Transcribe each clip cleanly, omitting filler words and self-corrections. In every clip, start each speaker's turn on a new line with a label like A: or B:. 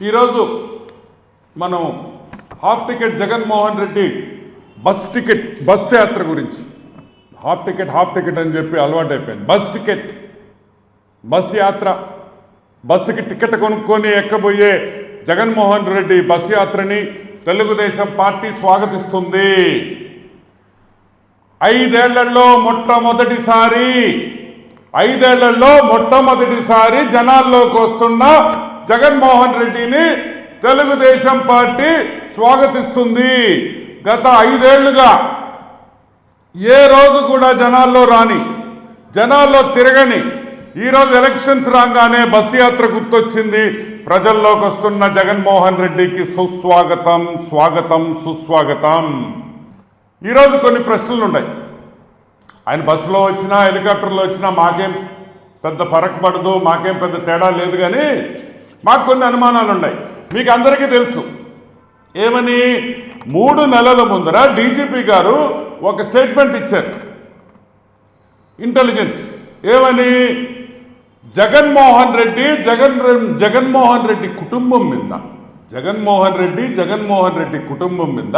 A: ఈరోజు మనం half ticket Jaganmohan Reddy bus యాత్ర గురించి హాఫ్ టికెట్ అని చెప్పి అలవాటు అయిపోయింది. బస్ యాత్ర, బస్సుకి టికెట్ కొనుక్కొని ఎక్కబోయే జగన్మోహన్ రెడ్డి బస్ యాత్రని తెలుగుదేశం పార్టీ స్వాగతిస్తుంది. 5 ఏళ్లలో మొట్టమొదటిసారి జనాల్లోకి వస్తున్న జగన్మోహన్ రెడ్డిని తెలుగుదేశం పార్టీ స్వాగతిస్తుంది. గత 5 ఏళ్లుగా ఏ రోజు కూడా జనాల్లో తిరగని ఈరోజు ఎలక్షన్స్ రాగానే బస్సు యాత్ర గుర్తొచ్చింది. ప్రజల్లోకి వస్తున్న జగన్మోహన్ రెడ్డికి సుస్వాగతం. ఈరోజు కొన్ని ప్రశ్నలు ఉన్నాయి. ఆయన బస్సులో వచ్చినా హెలికాప్టర్లో వచ్చినా మాకేం పెద్ద ఫరక్ పడదు, మాకేం పెద్ద తేడా లేదు. కానీ మాకు కొన్ని అనుమానాలు ఉన్నాయి. మీకు అందరికీ తెలుసు ఏమని, 3 నెలల ముందర డీజీపీ గారు ఒక స్టేట్మెంట్ ఇచ్చారు. ఇంటెలిజెన్స్ ఏమని, జగన్మోహన్ రెడ్డి కుటుంబం మీద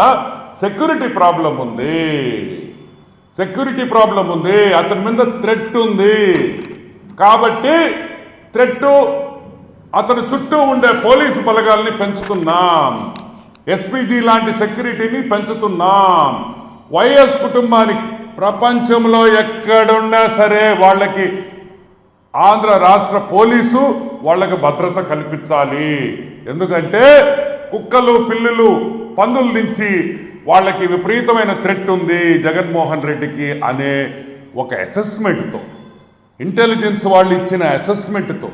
A: సెక్యూరిటీ ప్రాబ్లం ఉంది, అతని మీద థ్రెట్ ఉంది. కాబట్టి అతని చుట్టూ ఉండే పోలీసు బలగాల్ని పెంచుతున్నాం, ఎస్పీజీ లాంటి సెక్యూరిటీని పెంచుతున్నాం. వైఎస్ కుటుంబానికి ప్రపంచంలో ఎక్కడున్నా సరే వాళ్ళకి ఆంధ్ర రాష్ట్ర పోలీసు వాళ్ళకి భద్రత కల్పించాలి. ఎందుకంటే కుక్కలు, పిల్లులు, పందుల నుంచి వాళ్ళకి విపరీతమైన థ్రెట్ ఉంది జగన్మోహన్ రెడ్డికి అనే ఒక అసెస్మెంట్తో, ఇంటెలిజెన్స్ వాళ్ళు ఇచ్చిన అసెస్మెంట్తో,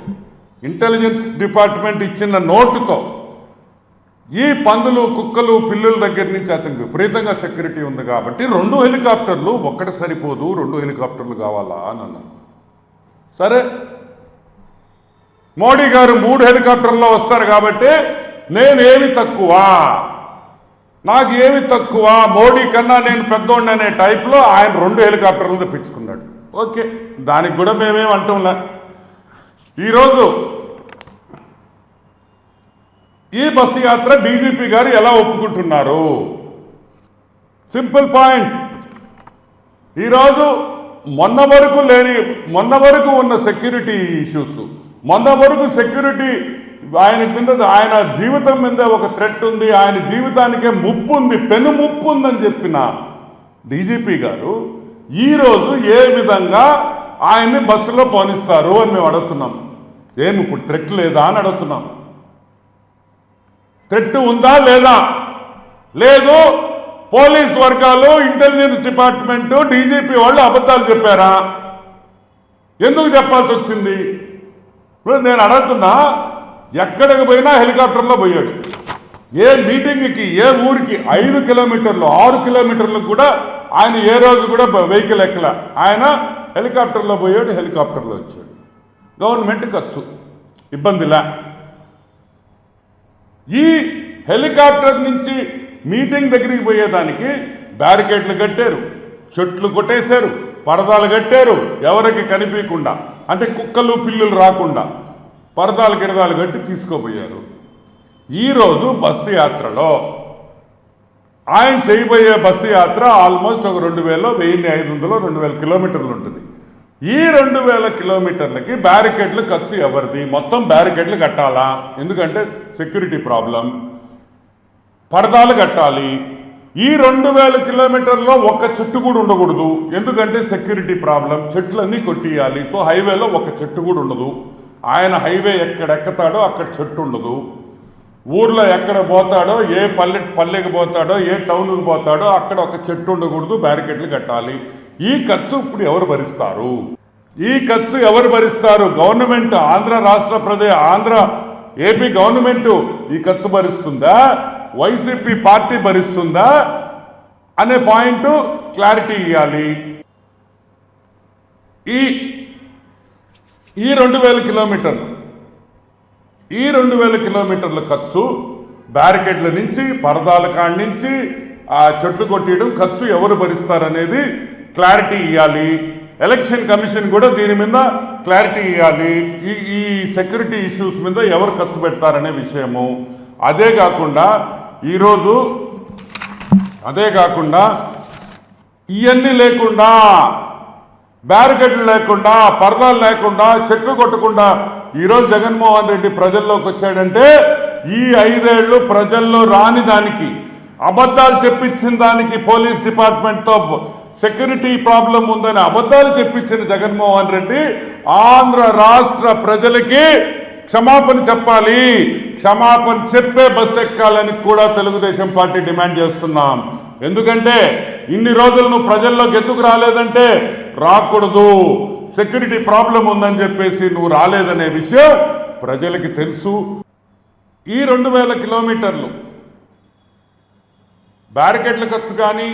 A: ఇంటెలిజెన్స్ డిపార్ట్మెంట్ ఇచ్చిన నోటుతో ఈ పందులు, కుక్కలు, పిల్లుల దగ్గర నుంచి అతనికి విపరీతంగా సెక్యూరిటీ ఉంది. కాబట్టి 2 హెలికాప్టర్లు ఒక్కటి సరిపోదు, 2 హెలికాప్టర్లు కావాలా అని అన్నారు. సరే, మోడీ గారు 3 హెలికాప్టర్లో వస్తారు కాబట్టి నాకు ఏమి తక్కువ, మోడీ కన్నా నేను పెద్దోడిని అనే టైప్లో ఆయన 2 హెలికాప్టర్లు తెప్పించుకున్నాడు. ఓకే, దానికి కూడా మేమేం అంటున్నా. ఈరోజు ఈ బస్సు యాత్ర డీజీపీ గారు ఎలా ఒప్పుకుంటున్నారు? Simple point. ఈరోజు మొన్న వరకు ఉన్న సెక్యూరిటీ ఇష్యూస్, సెక్యూరిటీ ఆయన జీవితం మీద ఒక థ్రెట్ ఉంది, ఆయన జీవితానికే ముప్పు ఉంది, పెను ముప్పు ఉందని చెప్పిన డీజీపీ గారు ఈరోజు ఏ విధంగా ఆయన్ని బస్సులో పోనిస్తారు అని మేము అడుగుతున్నాం. ఏమి ఇప్పుడు థ్రెట్ లేదా అని అడుగుతున్నాం. థ్రెట్ ఉందా లేదా? లేదు. పోలీస్ వర్గాలు, ఇంటెలిజెన్స్ డిపార్ట్మెంట్, డీజీపీ వాళ్ళు అబద్ధాలు చెప్పారా? ఎందుకు చెప్పాల్సి వచ్చింది? ఇప్పుడు నేను అడుగుతున్నా, ఎక్కడికి పోయినా హెలికాప్టర్లో పోయాడు. ఏ మీటింగ్కి, ఏ ఊరికి 5 కిలోమీటర్లు 6 కిలోమీటర్లకు కూడా ఆయన ఏ రోజు కూడా వెహికల్ ఎక్కల. ఆయన హెలికాప్టర్లో పోయాడు, హెలికాప్టర్లో వచ్చాడు. గవర్నమెంట్ ఖర్చు, ఇబ్బందిలా. ఈ హెలికాప్టర్ నుంచి మీటింగ్ దగ్గరికి పోయేదానికి బ్యారికేడ్లు కట్టారు, చెట్లు కొట్టేశారు, పరదాలు కట్టారు, ఎవరికి కనిపించకుండా, అంటే కుక్కలు, పిల్లులు రాకుండా పరదాలు కట్టి తీసుకోపోయారు. ఈరోజు బస్సు యాత్రలో ఆయన చేయబోయే బస్సు యాత్ర ఆల్మోస్ట్ ఒక 2000, 1500, 2000 కిలోమీటర్లు ఉంటుంది. ఈ 2000 కిలోమీటర్లకి బ్యారికేడ్లు ఖర్చు ఎవరిది? మొత్తం బ్యారికేడ్లు కట్టాలా? ఎందుకంటే సెక్యూరిటీ ప్రాబ్లం. పరదాలు కట్టాలి. ఈ 2000 కిలోమీటర్లో ఒక్క చెట్టు కూడా ఉండకూడదు, ఎందుకంటే సెక్యూరిటీ ప్రాబ్లం. చెట్లన్నీ కొట్టియాలి. సో హైవేలో ఒక చెట్టు కూడా ఉండదు. ఆయన హైవే ఎక్కడెక్కుతాడో అక్కడ చెట్టు ఉండదు. ఊర్లో ఎక్కడ పోతాడో, ఏ పల్లెకి పోతాడో, ఏ టౌన్కి పోతాడో అక్కడ ఒక చెట్టు ఉండకూడదు, బ్యారికేడ్లు కట్టాలి. ఈ ఖర్చు ఇప్పుడు ఎవరు భరిస్తారు? గవర్నమెంట్, ఏపీ గవర్నమెంట్ ఈ ఖర్చు భరిస్తుందా? వైసీపీ పార్టీ భరిస్తుందా అనే పాయింట్ క్లారిటీ ఇవ్వాలి. ఈ 2000 కిలోమీటర్ల ఖర్చు, బ్యారికేడ్ల నుంచి, పరదాల కాడి నుంచి ఆ చెట్లు కొట్టేయడం ఖర్చు ఎవరు భరిస్తారనేది క్లారిటీ ఇవ్వాలి. ఎలక్షన్ కమిషన్ కూడా దీని మీద క్లారిటీ ఇవ్వాలి. ఈ సెక్యూరిటీ ఇష్యూస్ మీద ఎవరు ఖర్చు పెడతారనే విషయము. అదే కాకుండా ఇవన్నీ లేకుండా, బ్యారికేడ్లు లేకుండా, పరదాలు లేకుండా, చెట్లు కొట్టకుండా ఈరోజు జగన్మోహన్ రెడ్డి ప్రజల్లోకి వచ్చాడంటే ఈ 5 ఏళ్ళు ప్రజల్లో రాని దానికి, అబద్ధాలు చెప్పించిన దానికి, పోలీస్ డిపార్ట్మెంట్తో సెక్యూరిటీ ప్రాబ్లం ఉందని అబద్ధాలు చెప్పించిన జగన్మోహన్ రెడ్డి ఆంధ్ర రాష్ట్ర ప్రజలకి క్షమాపణ చెప్పాలి. క్షమాపణ చెప్పే బస్సు ఎక్కాలని కూడా తెలుగుదేశం పార్టీ డిమాండ్ చేస్తున్నాం. ఎందుకంటే ఇన్ని రోజులు నువ్వు ప్రజల్లోకి ఎందుకు రాలేదంటే రాకూడదు, సెక్యూరిటీ ప్రాబ్లం ఉందని చెప్పేసి నువ్వు రాలేదనే విషయం ప్రజలకి తెలుసు. ఈ 2000 కిలోమీటర్లు బ్యారికేడ్ల ఖర్చు కానీ,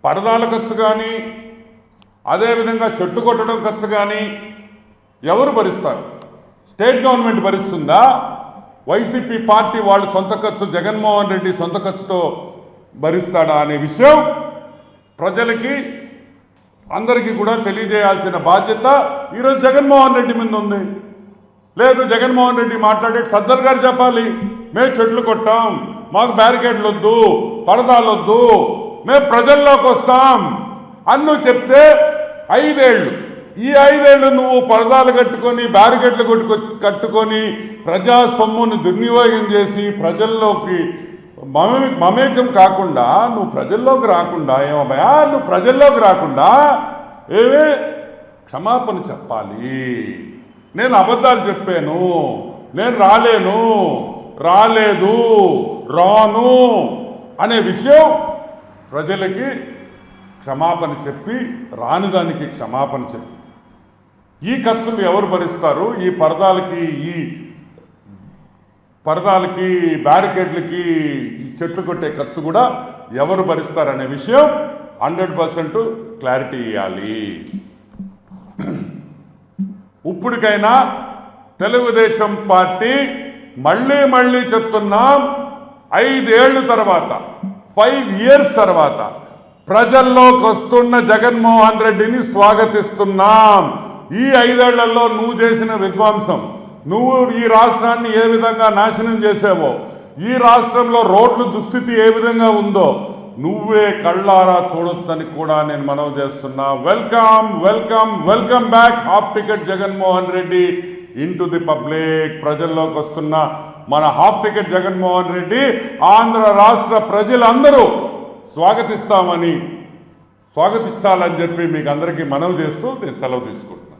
A: పరదాల ఖర్చు కానీ, అదేవిధంగా చెట్లు కొట్టడం ఖర్చు కానీ ఎవరు భరిస్తారు? స్టేట్ గవర్నమెంట్ భరిస్తుందా? వైసీపీ పార్టీ వాళ్ళు సొంత ఖర్చు, జగన్మోహన్ రెడ్డి సొంత ఖర్చుతో భరిస్తాడా అనే విషయం ప్రజలకి అందరికీ కూడా తెలియజేయాల్సిన బాధ్యత ఈరోజు జగన్మోహన్ రెడ్డి మీద ఉంది. లేదు, జగన్మోహన్ రెడ్డి మాట్లాడే సజ్జల్ గారు చెప్పాలి, మేము చెట్లు కొట్టాం, మాకు బ్యారికేడ్లు వద్దు, పరదాలు వద్దు, మేము ప్రజల్లోకి వస్తాం అని నువ్వు చెప్తే 5 ఏళ్ళు, ఈ 5 ఏళ్ళు నువ్వు పరదాలు కట్టుకొని, బ్యారికేడ్లు కట్టుకొని ప్రజా సొమ్మును దుర్వినియోగం చేసి ప్రజల్లోకి మమేకం కాకుండా, నువ్వు ప్రజల్లోకి రాకుండా, ఏమయ్యా నువ్వు ప్రజల్లోకి రాకుండా క్షమాపణ చెప్పాలి. నేను అబద్ధాలు చెప్పాను, నేను రాలేదు, రాను అనే విషయం ప్రజలకి క్షమాపణ చెప్పి, రాని దానికి క్షమాపణ చెప్పి, ఈ ఖర్చులు ఎవరు భరిస్తారు? ఈ పరదాలకి, బ్యారికేడ్లకి, చెట్లు కొట్టే ఖర్చు కూడా ఎవరు భరిస్తారనే విషయం 100% క్లారిటీ ఇవ్వాలి. ఇప్పటికైనా తెలుగుదేశం పార్టీ మళ్ళీ చెప్తున్నాం, 5 ఏళ్ళ తర్వాత, 5 years తర్వాత ప్రజల్లోకి వస్తున్న జగన్మోహన్ రెడ్డిని స్వాగతిస్తున్నాం. ఈ 5 ఏళ్లలో నువ్వు చేసిన విధ్వంసం, నువ్వు ఈ రాష్ట్రాన్ని ఏ విధంగా నాశనం చేసావో, ఈ రాష్ట్రంలో రోడ్ల దుస్థితి ఏ విధంగా ఉందో నువ్వే కళ్ళారా చూడొచ్చని కూడా నేను మనవి చేస్తున్నా. Welcome back half ticket Jaganmohan Reddy into the public. ప్రజల్లోకి వస్తున్న మన హాఫ్ టికెట్ జగన్మోహన్ రెడ్డి ఆంధ్ర రాష్ట్ర ప్రజలందరూ స్వాగతించాలని చెప్పి మీకు అందరికీ మనవి చేస్తూ నేను సెలవు తీసుకుంటున్నాను.